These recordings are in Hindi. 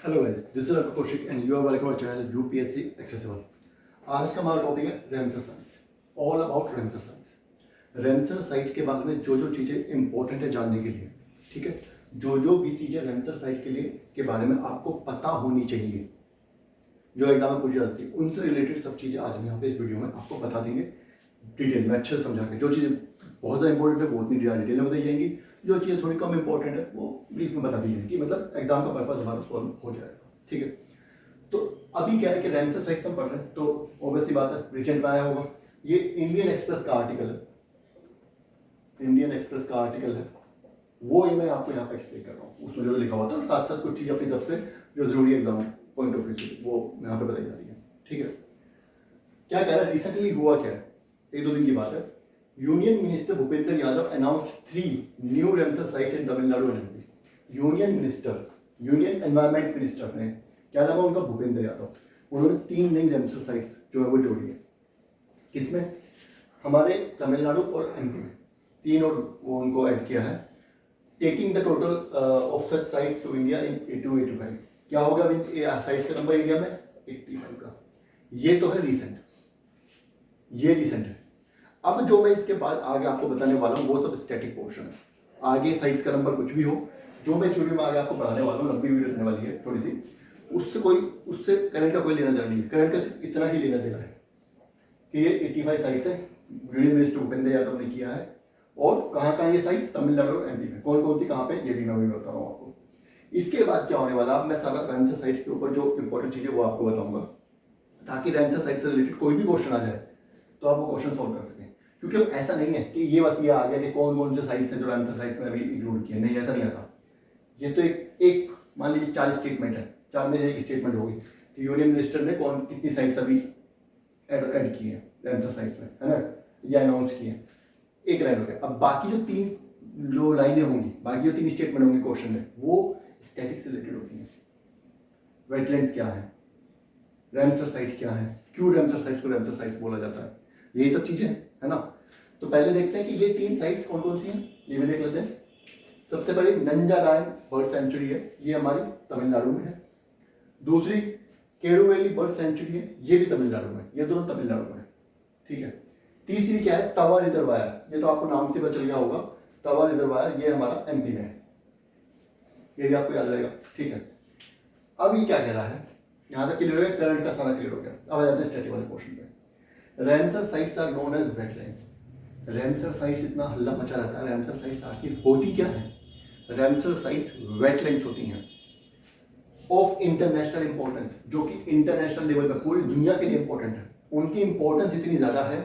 Hello guys, this is Arun Kaushik and you are welcome our channel UPSC accessible. आज का हमारा टॉपिक है Ramsar sites, all about Ramsar sites. Ramsar sites के बारे में जो जो चीज़ें इंपॉर्टेंट है जानने के लिए, ठीक है, जो भी चीज़ें रैमसर साइट के लिए के बारे में आपको पता होनी चाहिए, जो एग्जाम में पूछी जाती है, उनसे रिलेटेड सब चीज़ें आज हम यहाँ पे इस वीडियो में आपको बता देंगे डिटेल में, अच्छे से समझा के। जो चीज़ें बहुत ज़्यादा इंपॉर्टेंट है वो उतनी डिटेल में बताई जाएंगी, जो चीज़ें थोड़ी कम इंपॉर्टेंट है वो ब्रीफ में बता दी जाएगी, मतलब एग्जाम का पर्पज हमारा सॉल्व हो जाएगा, ठीक है। तो अभी क्या है कि रैमसर साइट्स हम पढ़ रहे हैं, तो ऑब्वियसली बात है रिसेंट में आया होगा, ये इंडियन एक्सप्रेस का आर्टिकल है, इंडियन एक्सप्रेस का आर्टिकल है, वो ही मैं आपको यहाँ पे एक्सप्लेन कर रहा हूँ। उसमें जो लिखा हुआ था और साथ साथ कुछ चीज़ अपनी तरफ से जो जरूरी एग्जाम पॉइंट ऑफ व्यू से वो यहाँ पे बताई जा रही है, ठीक है। क्या कह रहा है, रिसेंटली हुआ क्या है, एक दो दिन की बात है। Union minister Bhupendra Yadav announce 3 new Ramsar sites in Tamil Nadu and MP. Union minister, union environment minister ने, क्या नाम है उनका, भूपेंद्र यादव, उन्होंने 3 नई रैमसर साइट्स जो है वो जोड़ी है। किसमें, हमारे तमिलनाडु और एमपी में 3 और वो उनको ऐड किया है, taking the total of such sites to India in 85। क्या होगा साइट्स का नंबर इंडिया में 85 का। ये तो है रिसेंट, ये रिसेंट है। अब जो मैं इसके बाद आगे आपको बताने वाला हूँ वो सब स्टैटिक पोर्शन है। आगे साइट्स का नंबर कुछ भी हो, जो मैं इस वीडियो में आगे आपको बढ़ाने वाला हूँ, लंबी वीडियो रहने वाली है थोड़ी सी, उससे करंट का कोई लेना देना नहीं है। करंट का सिर्फ इतना ही लेना देना है कि ये 85 साइट्स है, यूनियन मिनिस्टर भूपेंद्र यादव ने किया है, और कहाँ कहाँ ये साइट्स, तमिलनाडु और एमपी में, कौन कौन सी कहाँ पे, ये भी मैं बता रहा हूँ आपको। इसके बाद क्या होने वाला, अब मैं सारा रैमसर साइट्स के ऊपर जो इंपॉर्टेंट चीज़ें वो आपको बताऊंगा, ताकि रैमसर साइट्स से रिलेटेड कोई भी क्वेश्चन आ जाए तो आप वो क्वेश्चन सॉल्व कर सकें। क्योंकि अब ऐसा नहीं है कि ये बस ये आ गया कि कौन कौन से साइट्स हैं जो रैमसर साइट्स में अभी इंक्लूड किए, नहीं ऐसा नहीं आता। ये तो एक मान लीजिए 4 स्टेटमेंट है, 4 में से एक स्टेटमेंट होगी कि यूनियन मिनिस्टर ने कितनी साइट्स अभी ऐड की है रैमसर साइट्स में, है ना, या अनाउंस किए हैं, एक रैंड हो गया। अब बाकी जो 3 जो लाइनें होंगी, बाकी जो 3 स्टेटमेंट होंगे क्वेश्चन में, वो स्टैटिक से रिलेटेड होती हैं। वेटलैंड्स क्या है, रैमसर साइट्स क्या है, क्यों रैमसर साइट्स को रैमसर साइट्स बोला जाता है, यही सब चीजें है ना। तो पहले देखते हैं कि ये 3 साइट्स कौन कौन सी हैं, ये भी देख लेते हैं। सबसे पहले नंजारायण बर्ड सेंचुरी है, ये हमारी तमिलनाडु में है। दूसरी केडुवेली बर्ड सेंचुरी है, ये भी तमिलनाडु में, ये दोनों तमिलनाडु में है, ठीक है। तीसरी क्या है, तवा रिजर्वायर, ये तो आपको नाम से पता चल गया होगा, तवा रिजर्वायर, ये हमारा एमपी में है, ये भी आपको याद रहेगा, ठीक है। अब ये क्या कह रहा है, यहाँ तक क्लियर हो गया, करंट का सारा क्लियर हो गया। अब आ जाते हैं स्टैटिक वाले पोर्शन पे। Ramsar sites are known as wetlands. Ramsar sites, इतना हल्ला मचा रहता है, रैमसर साइट्स आखिर होती क्या है। रैमसर साइट्स वेटलैंड्स होती हैं ऑफ इंटरनेशनल इंपॉर्टेंस, जो कि इंटरनेशनल लेवल पर पूरी दुनिया के लिए इंपॉर्टेंट है। उनकी इंपॉर्टेंस इतनी ज्यादा है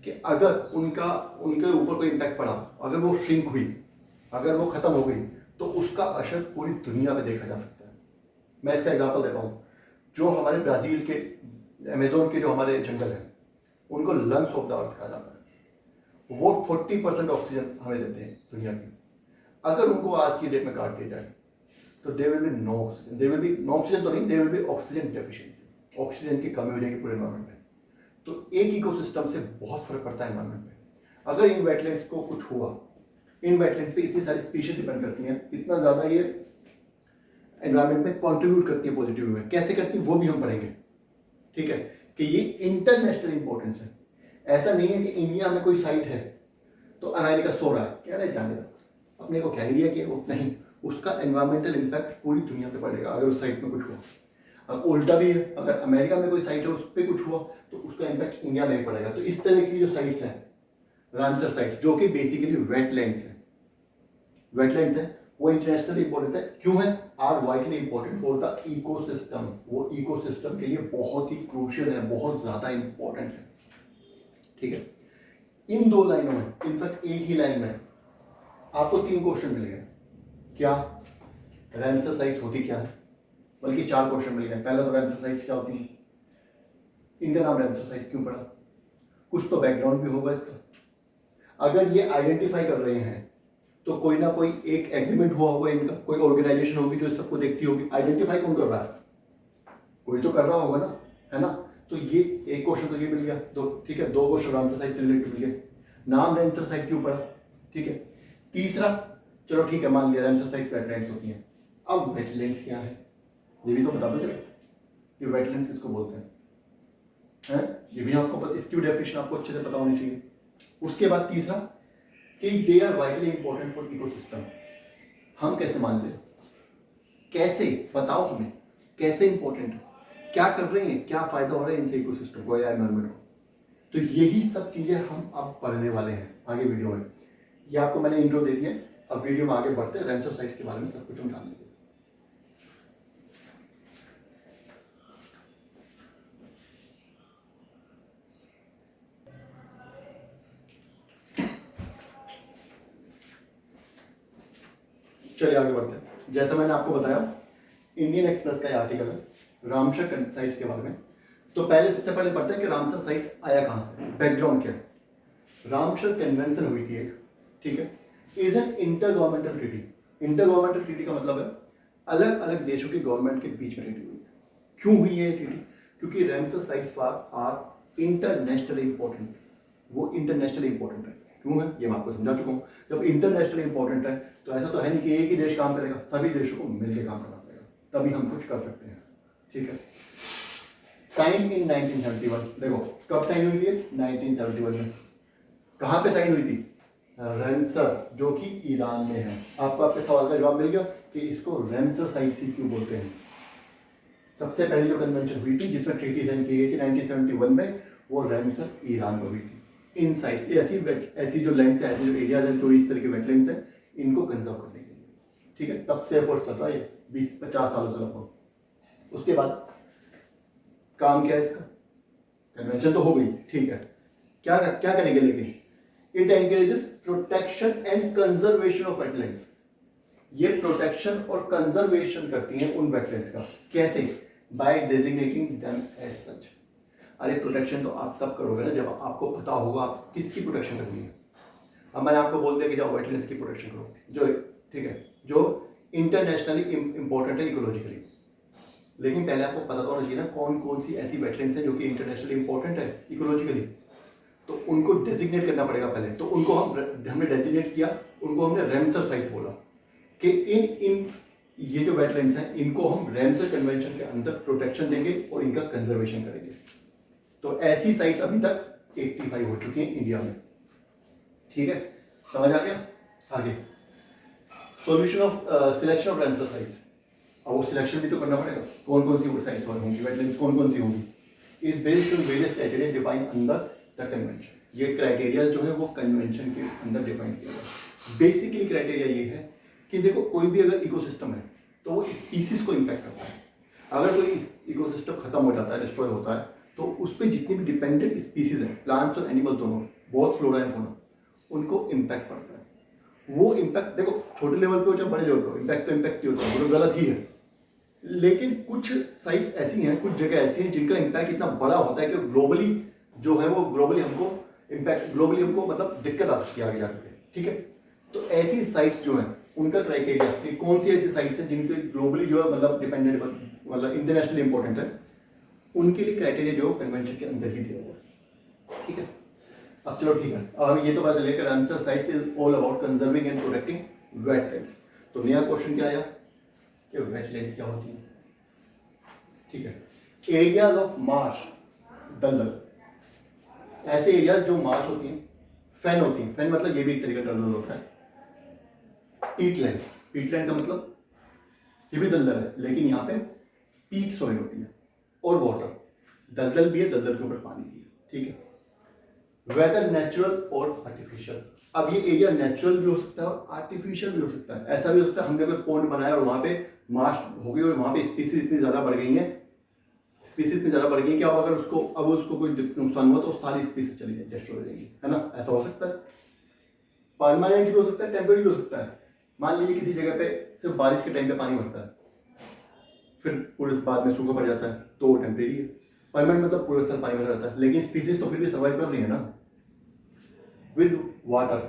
कि अगर उनके ऊपर कोई इम्पैक्ट पड़ा, अगर वो श्रिंक हुई, अगर वो खत्म हो गई, तो उसका असर पूरी दुनिया में देखा जा सकता है। मैं इसका एग्जांपल देता हूँ, जो हमारे ब्राजील के अमेजोन के जो हमारे जंगल हैं, उनको लंग्स ऑफ द अर्थ कहा जाता है। वो 40% ऑक्सीजन हमें देते हैं दुनिया की। अगर उनको आज की डेट में काट दिया जाए तो there will be no oxygen, there will be no oxygen तो नहीं, there will be oxygen deficiency, oxygen की कमी हो जाएगी पूरे एनवायरमेंट में। तो एक इकोसिस्टम से बहुत फर्क पड़ता है एनवायरमेंट में। अगर इन वेटलैंड्स को कुछ हुआ, इन वेटलैंड्स पे इतनी सारी स्पीशीज डिपेंड करती हैं, इतना ज़्यादा ये एनवायरमेंट में कंट्रीब्यूट करती है पॉजिटिव वे, कैसे करती है वो भी हम पढ़ेंगे, ठीक है। कि ये इंटरनेशनल इंपॉर्टेंस है। ऐसा नहीं है कि इंडिया में कोई साइट है तो अमेरिका सो रहा है, कह रहे जाने तक, अपने को क्या आइडिया कि वो नहीं, उसका एनवायरमेंटल इम्पैक्ट पूरी दुनिया पे पड़ेगा अगर उस साइट में कुछ हुआ। अब उल्टा भी है, अगर अमेरिका में कोई साइट है उस पर कुछ हुआ तो उसका इम्पैक्ट इंडिया में ही पड़ेगा। तो इस तरह की जो साइट्स हैं रैमसर साइट्स, जो कि बेसिकली वेटलैंड्स हैं, वेटलैंड्स हैं, वो इंटरनेशनली इंपॉर्टेंट है। क्यों है, are vitally important for the ecosystem, वो इकोसिस्टम के लिए बहुत ही क्रूशियल है, बहुत ज्यादा इंपॉर्टेंट है, ठीक है। इन 2 लाइनों में, इनफैक्ट एक ही लाइन में आपको 3 क्वेश्चन मिल गए। क्या रैमसर साइट्स होती क्या है, बल्कि 4 क्वेश्चन मिल गए। पहला तो रैमसर साइट्स क्या होती है, इनका नाम रैमसर साइट्स क्यों पड़ा, कुछ तो बैकग्राउंड भी होगा इसका। अगर ये आइडेंटिफाई कर रहे हैं तो कोई ना कोई एक एग्रीमेंट हुआ होगा इनका, कोई ऑर्गेनाइजेशन होगी जो सबको देखती होगी। आइडेंटिफाई कौन कर रहा है, कोई तो कर रहा होगा ना, है ना। तो ये एक क्वेश्चन तो ये मिल गया, 2, ठीक है। 2 क्वेश्चन रैमसर साइट से रिलेटेड मिल गए। नाम रैमसर साइट क्यों पड़ा, ठीक है। तीसरा, चलो ठीक है, मान लिया रैमसर साइट्स वेटलैंड्स होती हैं। अब वेटलैंड्स क्या है, ये भी तो बता दो जरा कि वेटलैंड्स किसको बोलते हैं, ये भी आपको पता, इसकी डेफिनेशन आपको अच्छे से पता होनी चाहिए। उसके बाद तीसरा कि they are vitally important for ecosystem. हम कैसे मान लें, कैसे बताओ हमें, कैसे इंपॉर्टेंट है, क्या कर रहे हैं, क्या फायदा हो रहा है इनसे इकोसिस्टम को या एनवायरमेंट को। तो यही सब चीजें हम अब पढ़ने वाले हैं आगे वीडियो में। ये आपको मैंने इंट्रो दे दिया, अब वीडियो में आगे बढ़ते हैं, रैमसर साइट्स के बारे में सब कुछ हम जान लेंगे। चलिए आगे बढ़ते हैं। जैसा मैंने आपको बताया, इंडियन एक्सप्रेस का ये आर्टिकल है रामसर साइट्स के बारे में। तो पहले सबसे पहले पढ़ते हैं कि रामसर साइट्स आया कहाँ से, बैकग्राउंड क्या है। रामसर कन्वेंशन हुई थी एक, ठीक है, is an inter governmental treaty. Inter governmental treaty का मतलब है अलग अलग देशों की गवर्नमेंट के बीच में ट्रीटी हुई है। क्यों हुई है ये ट्रीटी? क्योंकि Ramsar sites are internationally important, वो इंटरनेशनली इंपॉर्टेंट है। क्यों है ये मैं आपको समझा चुका हूँ। जब इंटरनेशनली इंपॉर्टेंट है तो ऐसा तो है नहीं कि एक ही देश काम करेगा, सभी देशों को मिलकर काम करना पड़ेगा, तभी हम कुछ कर सकते हैं, ठीक है। साइन इन 1971, देखो कब साइन हुई थी? 1971 में। कहाँ पे साइन हुई थी? रामसर, जो कि ईरान में है। आपको आपके सवाल का जवाब मिल गया कि इसको रामसर साइट्स ही क्यों बोलते हैं। सबसे पहले जो कन्वेंशन हुई थी जिसमें ट्रीटी साइन की गई थी 1971 में, वो रामसर ईरान में हुई थी। इन साइट ऐसी जो लैंड्स है, ऐसे जो एरियाज हैं, जो इस तरह के वेटलैंड्स हैं, इनको कंजर्व करने के लिए, ठीक है। तब से एफर्ट्स चल रहा है 20-50 सालों से लगभग। उसके बाद काम क्या है इसका? कन्वेंशन तो हो गई, ठीक है, क्या क्या करेंगे लेकिन it encourages protection and conservation of wetlands. ये प्रोटेक्शन और कंजर्वेशन करती हैं उन वेटलैंड्स का। कैसे? By designating them as such. अरे प्रोटेक्शन तो आप तब करोगे ना जब आपको पता होगा आप किसकी प्रोटेक्शन करनी है। अब मैंने आपको बोल दिया कि जाओ वेटलैंड्स की प्रोटेक्शन करो, जो ठीक है, जो इंटरनेशनली इंपॉर्टेंट है इकोलॉजिकली। लेकिन पहले आपको पता तो होना चाहिए ना कौन कौन सी ऐसी वेटलैंड्स हैं जो कि इंटरनेशनली इंपॉर्टेंट है इकोलॉजिकली। तो उनको डेजिग्नेट करना पड़ेगा पहले। तो उनको हमने डेजिग्नेट किया, उनको हमने रामसर साइट्स बोला कि इन ये जो वेटलैंड्स हैं इनको हम रामसर कन्वेंशन के अंदर प्रोटेक्शन देंगे और इनका कंजर्वेशन करेंगे। तो ऐसी साइट्स अभी तक 85 हो चुकी हैं इंडिया में, ठीक है, समझ आ गया। आगे solution of selection of Ramsar sites. अब वो सिलेक्शन भी तो करना पड़ेगा, कौन कौन सी साइट्स होंगी, वेटलैंड्स कौन कौन सी होंगी। Is based on various criteria define under the convention. ये क्राइटेरिया जो है वो कन्वेंशन के अंदर डिफाइन किया गया। बेसिकली क्राइटेरिया ये है कि देखो कोई भी अगर इकोसिस्टम है तो वो स्पीसीज को इम्पैक्ट करता है। अगर कोई इकोसिस्टम खत्म हो जाता है, डिस्ट्रॉय होता है, तो उस पर जितनी भी डिपेंडेंट स्पीसीज हैं, प्लांट्स और एनिमल्स दोनों, बहुत फ्लोरा एंड फौना, उनको इम्पैक्ट पड़ता है। वो इम्पैक्ट देखो छोटे लेवल पे हो चाहे बड़े लेवल पे हो, इम्पैक्ट तो इम्पैक्ट ही होता है, वो तो गलत ही है। लेकिन कुछ साइट्स ऐसी हैं, कुछ जगह ऐसी हैं जिनका इम्पैक्ट इतना बड़ा होता है कि ग्लोबली जो है वो ग्लोबली हमको मतलब दिक्कत आ सकती है आगे जाकर के, ठीक है। तो ऐसी साइट्स जो हैं उनका क्राइटेरिया कि कौन सी ऐसी साइट्स हैं जिनके ग्लोबली जो है मतलब डिपेंडेंट मतलब इंटरनेशनली इंपॉर्टेंट है, उनके लिए क्राइटेरिया जो कन्वेंशन के अंदर ही दिया हुआ है, ठीक है। अब चलो ठीक है, अब ये तो पता चलेगा Ramsar sites is all about conserving and protecting wetlands. तो नया क्वेश्चन क्या आया कि वेटलैंड्स क्या होती हैं, ठीक है। एरियाज ऑफ मार्श, दलदल, ऐसे एरियाज जो मार्श होती हैं, फैन होती हैं, फैन मतलब ये भी एक तरीका का दलदल होता है। पीटलैंड, पीटलैंड का मतलब ये भी दलदल है लेकिन यहाँ पे पीट सॉइल होती है। और वाटर, दलदल भी है, दलदल के ऊपर पानी भी है, ठीक है। वेदर नेचुरल और आर्टिफिशियल। अब ये एरिया नेचुरल भी हो सकता है और आर्टिफिशियल भी हो सकता है। ऐसा भी हो सकता है हमने कोई पॉन्ड बनाया और वहाँ पे मार्श हो गई और वहाँ पे स्पीसीज इतनी ज़्यादा बढ़ गई हैं, कि अब अगर उसको कोई नुकसान हुआ तो सारी स्पीसीज चली जाए, डिस्ट्रॉय हो जाएगी, है ना। ऐसा हो सकता है। परमानेंट भी हो सकता है, टेम्परेरी भी हो सकता है। मान लीजिए किसी जगह पे सिर्फ बारिश के टाइम पे पानी भरता है, फिर पूरे बाद में सूखा पड़ जाता है, तो वो टेम्परेरी है। परमानेंट मतलब पूरे साल पानी भरा रहता है, लेकिन स्पीसीज तो फिर भी सर्वाइव कर रही है ना। विद वाटर,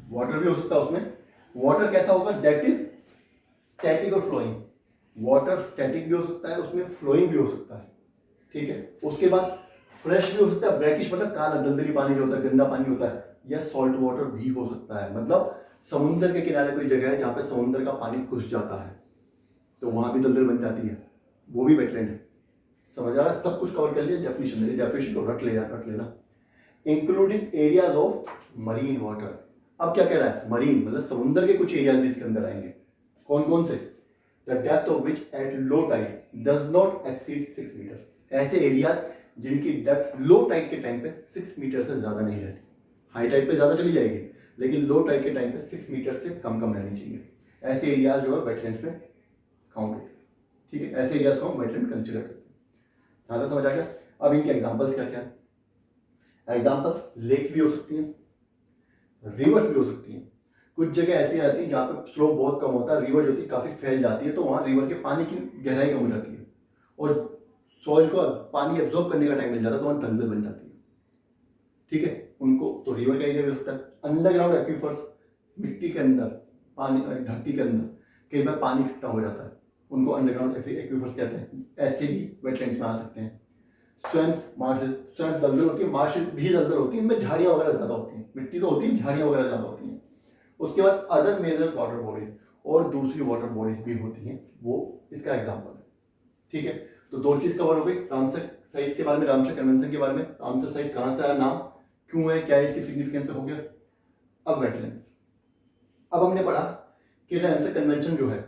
वाटर भी हो सकता है उसमें। वाटर कैसा होगा? दैट इज स्टैटिक और फ्लोइंग। वाटर स्टैटिक भी हो सकता है, उसमें फ्लोइंग भी हो सकता है, ठीक है। उसके बाद फ्रेश भी हो सकता है, ब्रैकिश मतलब काला दलदली पानी जो होता है, गंदा पानी होता है, या सॉल्ट वाटर भी हो सकता है। मतलब समुद्र के किनारे कोई जगह है जहाँ पे समुद्र का पानी घुस जाता है तो वहां भी दलदल बन जाती है, वो भी वेटलैंड है। समझ आ रहा है? सब कुछ कवर कर लिया। डेफिनेशन मेरी डेफिनेशन को रट लेना। Including areas of marine water. अब क्या कह रहा है? मरीन मतलब समुद्र के कुछ एरियाज भी इसके अंदर आएंगे। कौन कौन से? The depth of which at low tide does not exceed 6 metre. ऐसे एरियाज जिनकी डेप्थ लो टाइड के टाइम पे 6 मीटर से ज्यादा नहीं रहती। हाई टाइड पे ज्यादा चली जाएगी, लेकिन लो टाइड के टाइम पे 6 मीटर से कम रहनी चाहिए। ऐसे एरियाज जो है वेटलैंड्स में काउंट होते हैं। ठीक है, ऐसे एरियाज को हम वेटलैंड कंसिडर करते हैं। ज़्यादा समझ आ गया? अब इनके एग्जाम्पल्स क्या क्या है? एग्जाम्पल्स लेक्स भी हो सकती हैं, रिवर्स भी हो सकती हैं। कुछ जगह ऐसी आती है जहाँ पे स्लोप बहुत कम होता है, रिवर जो होती है काफ़ी फैल जाती है, तो वहाँ रिवर के पानी की गहराई कम हो जाती है और सॉइल को पानी एब्जॉर्ब करने का टाइम मिल जाता है, तो वहाँ दलदल बन जाती है। ठीक है, उनको तो रिवर का एरिया भी हो सकता है। अंडरग्राउंड एक्वीफर्स, मिट्टी के अंदर पानी, धरती के अंदर कई बार पानी इकट्ठा हो जाता है, उनको अंडरग्राउंड एक्वीफर्स कहते हैं। ऐसे भी वेटलैंड्स में आ सकते हैं। स्वैम्स, मार्शेस, स्वैम्स दलदल होती है, मार्शेस भी दलदल होती है, इनमें झाड़ियाँ वगैरह ज़्यादा होती हैं। मिट्टी तो होती है, झाड़ियाँ वगैरह ज़्यादा होती हैं। उसके बाद अदर मेजर वाटर बॉडीज, और दूसरी वाटर बॉडीज भी होती हैं, वो इसका एग्जाम्पल है। ठीक है, तो दो चीज़ कवर हो गई, रामसर साइट्स के बारे में, रामसर कन्वेंशन के बारे में। रामसर साइट्स कहाँ से आया नाम, क्यों है, क्या है इसकी सिग्निफिकेंस हो गया। अब वेटलैंड्स। अब हमने पढ़ा कि रामसर कन्वेंशन जो है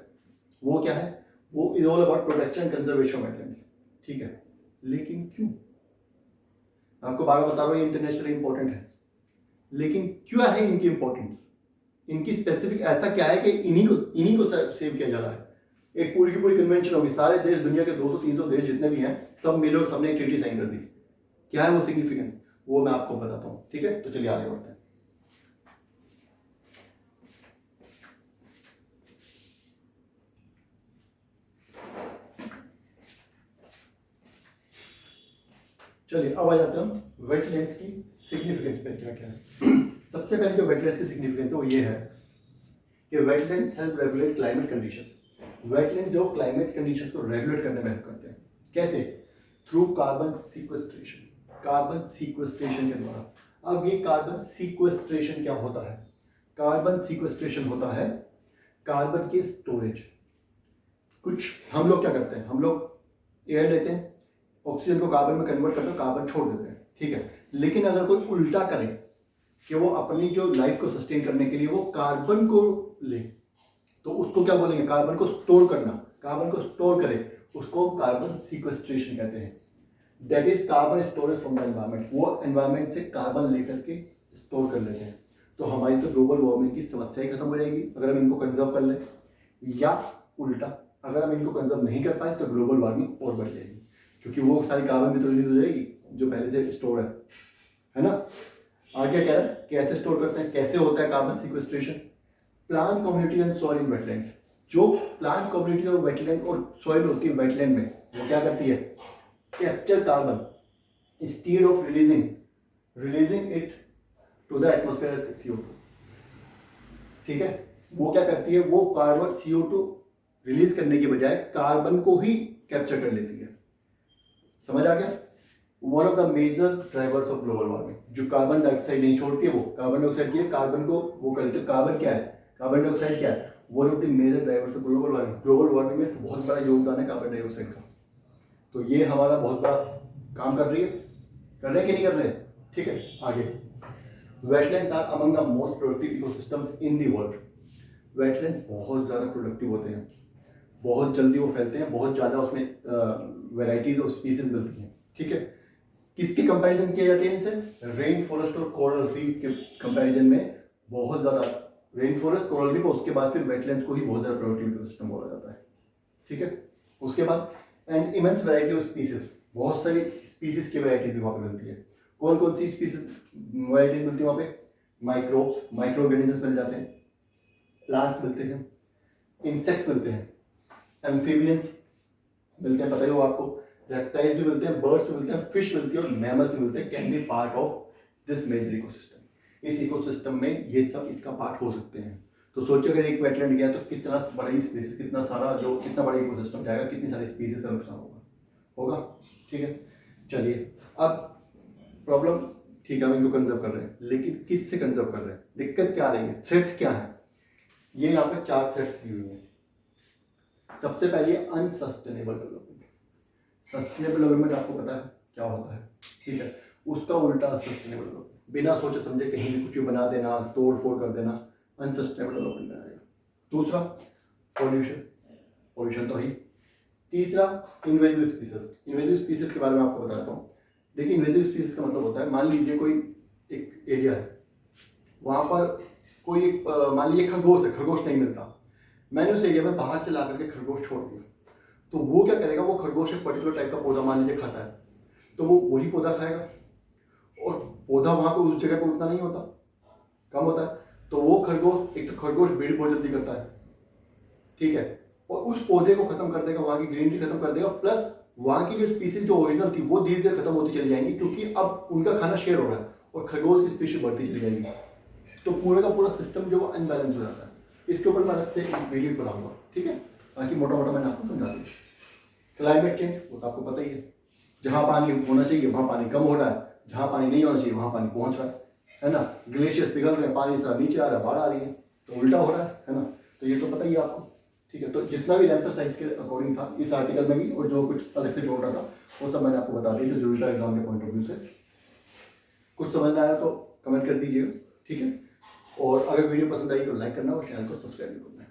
वो क्या है, वो is all about protection and conservation wetlands. ठीक है, लेकिन क्यों? आपको बार बार बता रहा हूँ ये इंटरनेशनली इंपॉर्टेंट है, लेकिन क्यों है इनकी इंपॉर्टेंस, इनकी स्पेसिफिक ऐसा क्या है कि इन्हीं को सेव किया जा रहा है। एक पूरी की पूरी कन्वेंशन होगी, सारे देश, दुनिया के 200-300 देश जितने भी हैं, सब मिले और सबने एक ट्रीटी साइन कर दी। क्या है वो सिग्निफिकेंस, वो मैं आपको बताता हूँ। ठीक है, तो चलिए आगे बढ़ते हैं। चलिए अब आ जाते हैं हम वेटलैंड्स की सिग्निफिकेंस पे क्या क्या है। सबसे पहले जो वेटलैंड्स की सिग्निफिकेंस है वो ये है कि wetlands help regulate climate conditions. Wetland जो क्लाइमेट कंडीशंस को रेगुलेट करने में हेल्प करते हैं। कैसे? Through carbon sequestration. Carbon sequestration के द्वारा। अब ये कार्बन सीक्वेस्ट्रेशन क्या होता है? कार्बन सीक्वेस्ट्रेशन होता है कार्बन की स्टोरेज। कुछ हम लोग क्या करते हैं, हम लोग एयर लेते हैं, ऑक्सीजन को कार्बन में कन्वर्ट करते हैं, कार्बन छोड़ देते हैं। ठीक है, लेकिन अगर कोई उल्टा करे कि वो अपनी जो लाइफ को सस्टेन करने के लिए वो कार्बन को ले, तो उसको क्या बोलेंगे? कार्बन को स्टोर करना। कार्बन को स्टोर करे, उसको कार्बन सीक्वेस्ट्रेशन कहते हैं। That is carbon storage from the environment. वो एनवायरमेंट से कार्बन लेकर के स्टोर कर लेते हैं। तो हमारी तो ग्लोबल वार्मिंग की समस्या ही खत्म हो जाएगी अगर हम इनको कंजर्व कर लें, या उल्टा अगर हम इनको कंजर्व नहीं कर पाए तो ग्लोबल वार्मिंग और बढ़ जाएगी, क्योंकि वो सारी कार्बन भी तो रिलीज हो जाएगी जो पहले से स्टोर है ना। आगे क्या कह रहा है, कैसे स्टोर करते हैं, कैसे होता है carbon sequestration? Plant community and soil in wetlands. जो प्लांट कम्युनिटी और वेटलैंड और सॉइल होती है वेटलैंड में, वो क्या करती है? Capture carbon instead of releasing it to the atmosphere CO2। ठीक है, वो क्या करती है? वो कार्बन CO2 रिलीज करने के बजाय कार्बन को ही कैप्चर कर लेती है। समझ आ गया? One of the major drivers of global warming. जो कार्बन डाइऑक्साइड नहीं छोड़ती है, वो कार्बन डाइऑक्साइड की है, कार्बन को वो कर लेते हैं। कार्बन क्या है? कार्बन डाइऑक्साइड क्या है? One of the major drivers of global warming. Global warming में बहुत बड़ा योगदान है कार्बन डाइऑक्साइड का। तो ये हमारा बहुत बड़ा काम कर रही है, कर रहे कि नहीं कर रहे? ठीक है, आगे। Wetlands are among the most productive ecosystems in the world. Wetlands बहुत ज़्यादा प्रोडक्टिव होते हैं, बहुत जल्दी वो फैलते हैं, बहुत ज़्यादा उसमें वेराइटीज और स्पीसीज मिलती हैं। ठीक है, किसकी कंपैरिजन किया जाती है इनसे? रेन फॉरेस्ट और कोरल रीफ के कंपैरिजन में बहुत ज़्यादा रेन फॉरेस्ट, कोरल रीफ, उसके बाद फिर वेटलैंड्स को ही बहुत ज़्यादा प्रोडक्टिव इकोसिस्टम बोला जाता है। ठीक है, उसके बाद and immense variety of species. बहुत सारी स्पीसीज की वैरायटी भी वहाँ पे मिलती है। कौन कौन सी स्पीसीज वैरायटी मिलती है वहाँ पे? माइक्रोब्स, माइक्रो ऑर्गेनिजम्स मिल जाते हैं, प्लांट्स मिलते हैं, इंसेक्ट्स मिलते हैं, एम्फीबियंस मिलते हैं, पता ही हो आपको, रेप्टाइल्स भी मिलते हैं, बर्ड्स भी मिलते हैं, फिश मिलती है और मैमल्स भी मिलते हैं। Can be part of this major ecosystem. इस इकोसिस्टम में ये सब इसका पार्ट हो सकते हैं। तो सोचो अगर एक वेटलैंड गया तो कितना बड़ी स्पीसीज, कितना सारा जो कितना बड़ा इकोसिस्टम जाएगा, कितनी सारी स्पीसीज का नुकसान होगा। ठीक है, चलिए अब प्रॉब्लम, ठीक है हम इनको कंजर्व कर रहे हैं, लेकिन किससे कंजर्व कर रहे हैं? दिक्कत क्या आ रही है? थ्रेट्स क्या है? ये यहाँ पे 4 थ्रेट्स दी हुई हैं। सबसे पहले अनसस्टेनेबल डेवलपमेंट। सस्टेनेबल डेवलपमेंट आपको पता है क्या होता है, ठीक है, उसका उल्टा सस्टेनेबल डेवलपमेंट, बिना सोचे समझे कहीं भी कुछ भी बना देना, तोड़ फोड़ कर देना, अनसस्टेनेबल डेवलपमेंट में आएगा। दूसरा पॉल्यूशन, पॉल्यूशन तो ही। तीसरा इन्वेजिव स्पीसीज, इन्वेजिव स्पीसीज के बारे में आपको बताता हूँ। देखिए इन्वेजिव स्पीसीज का मतलब होता है, मान लीजिए कोई एक एरिया है, वहाँ पर कोई एक मान लीजिए खरगोश है, खरगोश नहीं मिलता, मैंने उस एरिया में बाहर से ला करके खरगोश छोड़ दिया, तो वो क्या करेगा, वो खरगोश एक पर्टिकुलर टाइप का पौधा मान लीजिए खाता है, तो वो वही पौधा खाएगा, और पौधा वहाँ पर उस जगह पर उतना नहीं होता, कम होता है, तो वो खरगोश, एक तो खरगोश ब्रीड बहुत जल्दी करता है, ठीक है, और उस पौधे को खत्म कर देगा, वहाँ की ग्रीनरी खत्म कर देगा, प्लस वहाँ की जो स्पीसीज जो ओरिजिनल थी वो धीरे धीरे खत्म होती चली जाएंगी, क्योंकि अब उनका खाना शेयर हो रहा है और खरगोश की स्पीशीज बढ़ती चली जाएगी, तो पूरे का पूरा सिस्टम जो अनबैलेंस हो जाता है। इसके ऊपर मैं अलग से एक वीडियो बनाऊंगा, ठीक है, बाकी मोटा मोटा मैंने आपको समझा दिया। क्लाइमेट चेंज वो तो आपको पता ही है, जहाँ पानी होना चाहिए वहाँ पानी कम हो रहा है, जहाँ पानी नहीं होना चाहिए वहाँ पानी पहुँच रहा है ना, ग्लेशियर्स पिघल रहे हैं, पानी सारा नीचे आ रहा है, बाढ़ आ रही है, तो उल्टा हो रहा है ना, तो ये तो पता ही है आपको, ठीक है। तो जितना भी रैमसर साइट्स के अकॉर्डिंग था इस आर्टिकल में भी, और जो कुछ अलग से जोड़ रहा था वो सब मैंने आपको बता दिया, जो जरूरी था एग्जाम के पॉइंट ऑफ व्यू से। कुछ समझ में आया तो कमेंट कर दीजिएगा, ठीक है, और अगर वीडियो पसंद आई तो लाइक करना और चैनल को सब्सक्राइब करना।